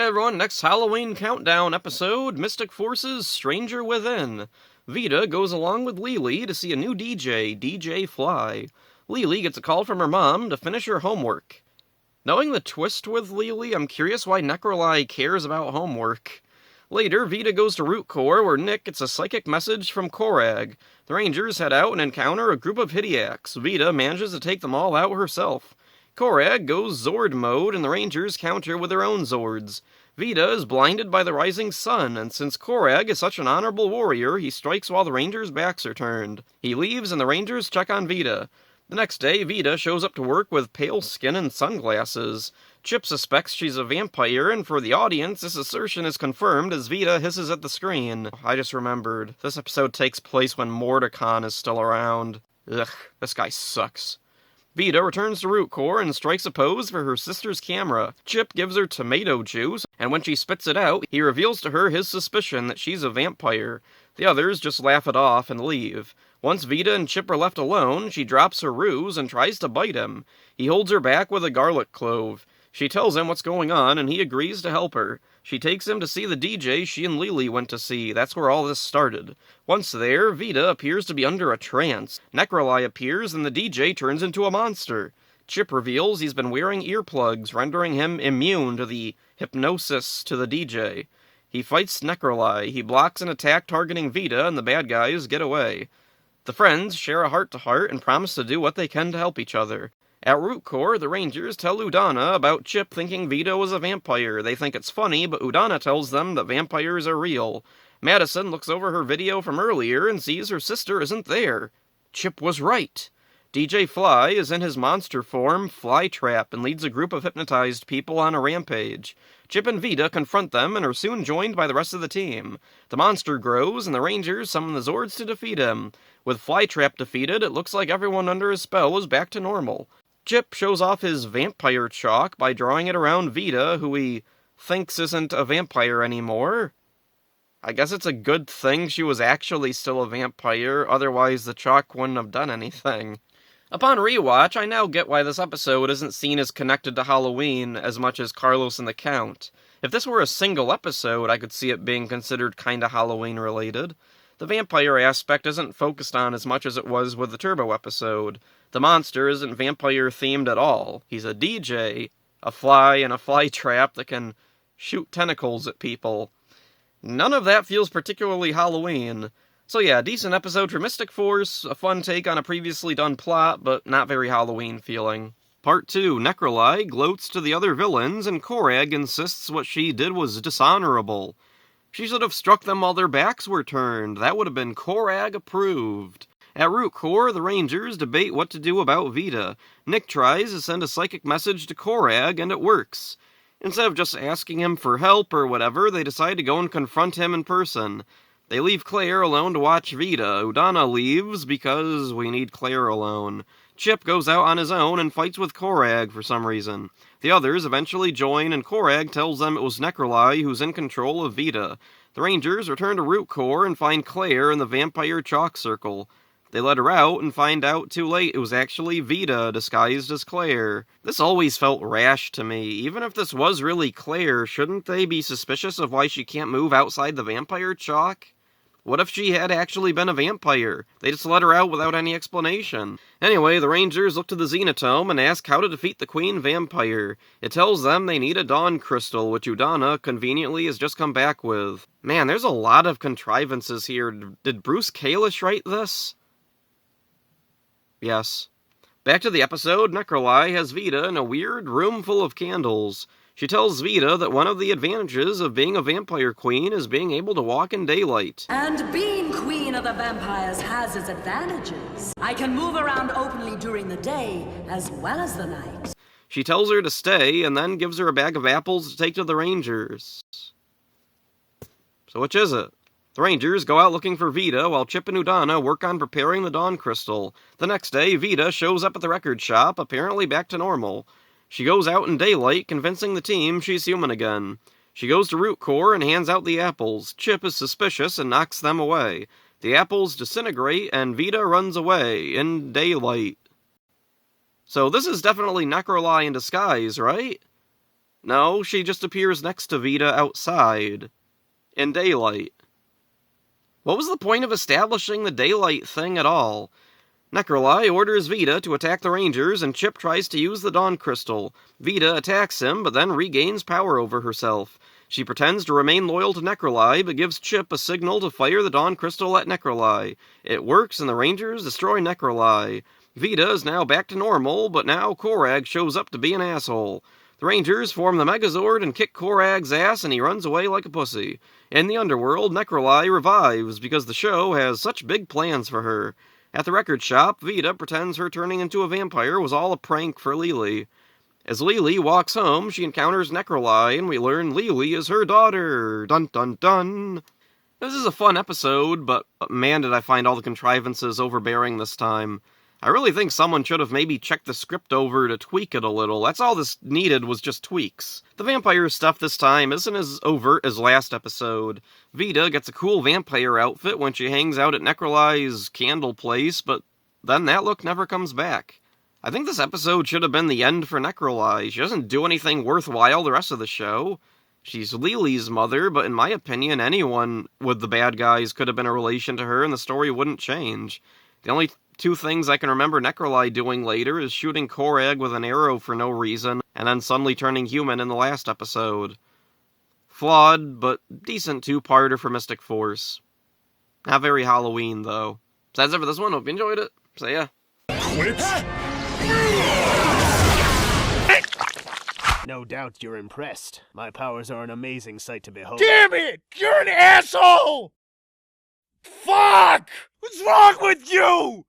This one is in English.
everyone, next Halloween countdown episode, Mystic Forces Stranger Within. Vita goes along with Lily to see a new DJ, DJ Fly. Lily gets a call from her mom to finish her homework. Knowing the twist with Lily, I'm curious why Necroli cares about homework. Later, Vita goes to Root Core, where Nick gets a psychic message from Korag. The Rangers head out and encounter a group of Hidiacs. Vita manages to take them all out herself. Korag goes Zord mode, and the Rangers counter with their own Zords. Vita is blinded by the rising sun, and since Korag is such an honorable warrior, he strikes while the Rangers' backs are turned. He leaves, and the Rangers check on Vita. The next day, Vita shows up to work with pale skin and sunglasses. Chip suspects she's a vampire, and for the audience, this assertion is confirmed as Vita hisses at the screen. I just remembered. This episode takes place when Mordecon is still around. Ugh, this guy sucks. Vita returns to Root Core and strikes a pose for her sister's camera. Chip gives her tomato juice, and when she spits it out, he reveals to her his suspicion that she's a vampire. The others just laugh it off and leave. Once Vita and Chip are left alone, she drops her ruse and tries to bite him. He holds her back with a garlic clove. She tells him what's going on, and he agrees to help her. She takes him to see the DJ she and Lily went to see. That's where all this started. Once there, Vita appears to be under a trance. Necroli appears, and the DJ turns into a monster. Chip reveals he's been wearing earplugs, rendering him immune to the hypnosis to the DJ. He fights Necroli. He blocks an attack targeting Vita, and the bad guys get away. The friends share a heart-to-heart and promise to do what they can to help each other. At Root Core, the Rangers tell Udana about Chip thinking Vita was a vampire. They think it's funny, but Udana tells them that vampires are real. Madison looks over her video from earlier and sees her sister isn't there. Chip was right. DJ Fly is in his monster form, Flytrap, and leads a group of hypnotized people on a rampage. Chip and Vita confront them and are soon joined by the rest of the team. The monster grows, and the Rangers summon the Zords to defeat him. With Flytrap defeated, it looks like everyone under his spell is back to normal. Chip shows off his vampire chalk by drawing it around Vita, who he thinks isn't a vampire anymore. I guess it's a good thing she was actually still a vampire, otherwise the chalk wouldn't have done anything. Upon rewatch, I now get why this episode isn't seen as connected to Halloween as much as Carlos and the Count. If this were a single episode, I could see it being considered kinda Halloween-related. The vampire aspect isn't focused on as much as it was with the Turbo episode. The monster isn't vampire-themed at all. He's a DJ, a fly in a fly trap that can shoot tentacles at people. None of that feels particularly Halloween. So yeah, decent episode for Mystic Force, a fun take on a previously done plot, but not very Halloween feeling. Part 2, Necroli gloats to the other villains, and Korag insists what she did was dishonorable. She should have struck them while their backs were turned. That would have been Korag approved. At Root Core, the Rangers debate what to do about Vita. Nick tries to send a psychic message to Korag, and it works. Instead of just asking him for help or whatever, they decide to go and confront him in person. They leave Claire alone to watch Vita. Udana leaves because we need Claire alone. Chip goes out on his own and fights with Korag for some reason. The others eventually join, and Korag tells them it was Necroli who's in control of Vita. The Rangers return to Root Core and find Claire in the vampire chalk circle. They let her out and find out too late it was actually Vita disguised as Claire. This always felt rash to me. Even if this was really Claire, shouldn't they be suspicious of why she can't move outside the vampire chalk? What if she had actually been a vampire? They just let her out without any explanation. Anyway, the Rangers look to the Zenitome and ask how to defeat the Queen Vampire. It tells them they need a Dawn Crystal, which Udana conveniently has just come back with. Man, there's a lot of contrivances here. Did Bruce Kalish write this? Yes. Back to the episode, Necroli has Vita in a weird room full of candles. She tells Vita that one of the advantages of being a vampire queen is being able to walk in daylight. And being queen of the vampires has its advantages. I can move around openly during the day as well as the night. She tells her to stay and then gives her a bag of apples to take to the Rangers. So which is it? The Rangers go out looking for Vita while Chip and Udana work on preparing the Dawn Crystal. The next day, Vita shows up at the record shop, apparently back to normal. She goes out in daylight, convincing the team she's human again. She goes to Root Core and hands out the apples. Chip is suspicious and knocks them away. The apples disintegrate, and Vita runs away, in daylight. So this is definitely Necroli in disguise, right? No, she just appears next to Vita outside. In daylight. What was the point of establishing the daylight thing at all? Necroli orders Vita to attack the Rangers, and Chip tries to use the Dawn Crystal. Vita attacks him, but then regains power over herself. She pretends to remain loyal to Necroli, but gives Chip a signal to fire the Dawn Crystal at Necroli. It works, and the Rangers destroy Necroli. Vita is now back to normal, but now Korag shows up to be an asshole. The Rangers form the Megazord and kick Korag's ass, and he runs away like a pussy. In the underworld, Necroli revives, because the show has such big plans for her. At the record shop, Vita pretends her turning into a vampire was all a prank for Lily. As Lily walks home, she encounters Necroli, and we learn Lily is her daughter. Dun dun dun. This is a fun episode, but man did I find all the contrivances overbearing this time. I really think someone should have maybe checked the script over to tweak it a little. That's all this needed was just tweaks. The vampire stuff this time isn't as overt as last episode. Vita gets a cool vampire outfit when she hangs out at Necroli's candle place, but then that look never comes back. I think this episode should have been the end for Necroli. She doesn't do anything worthwhile the rest of the show. She's Lily's mother, but in my opinion, anyone with the bad guys could have been a relation to her and the story wouldn't change. The only two things I can remember Necroli doing later is shooting Korag with an arrow for no reason, and then suddenly turning human in the last episode. Flawed, but decent two-parter for Mystic Force. Not very Halloween, though. So that's it for this one. Hope you enjoyed it. So yeah. Quit! No doubt you're impressed. My powers are an amazing sight to behold. Damn it! You're an asshole! Fuck! What's wrong with you?